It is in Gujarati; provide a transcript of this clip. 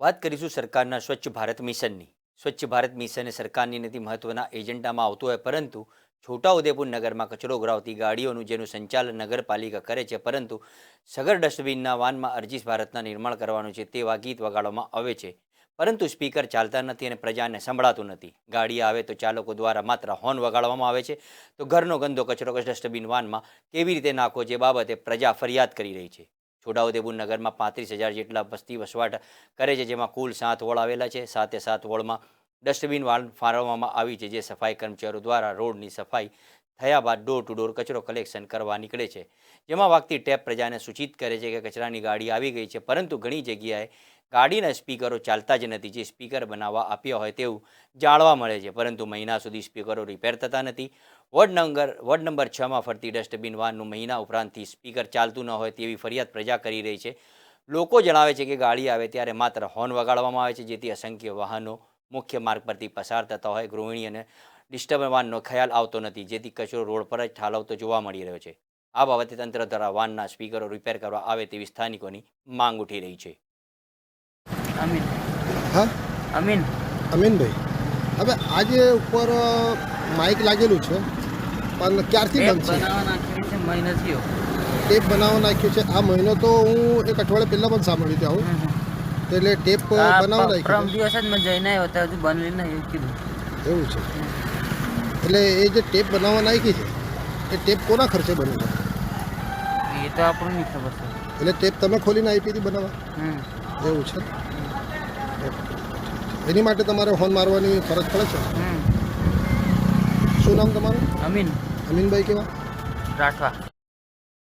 વાત કરીશું સરકારના સ્વચ્છ ભારત મિશનની. સ્વચ્છ ભારત મિશન એ સરકારની નીતિ મહત્વના એજન્ડામાં આવતું હોય, પરંતુ છોટાઉદેપુર નગરમાં કચરો ઉઘરાવતી ગાડીઓનું જેનું સંચાલન નગરપાલિકા કરે છે, પરંતુ સગર ડસ્ટબિનના વાનમાં અરજી ભારતના નિર્માણ કરવાનું છે તેવા ગીત વગાડવામાં આવે છે, પરંતુ સ્પીકર ચાલતા નથી અને પ્રજાને સંભળાતું નથી. ગાડી આવે તો ચાલકો દ્વારા માત્ર હોર્ન વગાડવામાં આવે છે, તો ઘરનો ગંદો કચરો ડસ્ટબિન વાનમાં કેવી રીતે નાખવો, જે બાબતે પ્રજા ફરિયાદ કરી રહી છે. છોટાઉદેપુર નગરમાં 35,000 જેટલા વસ્તી વસવાટ કરે છે, જેમાં કુલ 7 વોર્ડ આવેલા છે. 7 વોર્ડમાં ડસ્ટબિન વાન ફાળવવામાં આવી છે, જે સફાઈ કર્મચારીઓ દ્વારા રોડની સફાઈ થયા બાદ ડોર ટુ ડોર કચરો કલેક્શન કરવા નીકળે છે, જેમાં વાગતી ટેપ પ્રજાને સૂચિત કરે છે કે કચરાની ગાડી આવી ગઈ છે, પરંતુ ઘણી જગ્યાએ ગાડીના સ્પીકરો ચાલતા જ નથી, જે સ્પીકર બનાવવા આપ્યા હોય તેવું જાણવા મળે છે, પરંતુ મહિના સુધી સ્પીકરો રિપેર થતા નથી. વોર્ડ નંબર 6માં ફરતી ડસ્ટબિન વાનનું મહિના ઉપરાંતથી સ્પીકર ચાલતું ન હોય તેવી ફરિયાદ પ્રજા કરી રહી છે. લોકો જણાવે છે કે ગાડી આવે ત્યારે માત્ર હોર્ન વગાડવામાં આવે છે, જેથી અસંખ્ય વાહનો મુખ્ય માર્ગ પરથી પસાર થતા હોય ગૃહિણી અને ડિસ્ટર્બ વાનનો ખ્યાલ આવતો નથી, જેથી કચરો રોડ પર જ ઠાલવતો જોવા મળી રહ્યો છે. આ બાબતે તંત્ર દ્વારા વાનના સ્પીકરો રિપેર કરવા આવે તેવી સ્થાનિકોની માંગ ઉઠી રહી છે. અમીન હા અમીન અમીનભાઈ, હવે આજે ઉપર માઇક લાગેલું છે, પણ ક્યારથી ટેપ બંધ છે? બનાવવા નાખ્યું છે મહિનો થયો. ટેપ બનાવવા નાખ્યું છે. આ મહિનો તો હું એક અઠવાડિયા પહેલાં પણ સાંભળ્યું હતું આવું. એટલે ટેપ બનાવવા પરમ નાખ્યું દિવસ જ મેં જઈને આવ્યો તો હજુ બનવી નહીં એવું કીધું. એવું છે. એટલે એ જે ટેપ બનાવવા નાખી છે એ ટેપ કોના ખર્ચે બની છે? એ તો આપણને નહીં ખબર છે. એટલે ટેપ તમે ખોલીને આપી હતી બનાવવા? એવું છે. એની માટે તમારે હોર્ન મારવાની ફરજ પડે છે. શું નામ તમારું? અમીન અમીનભાઈ કેવા? રાઠવા.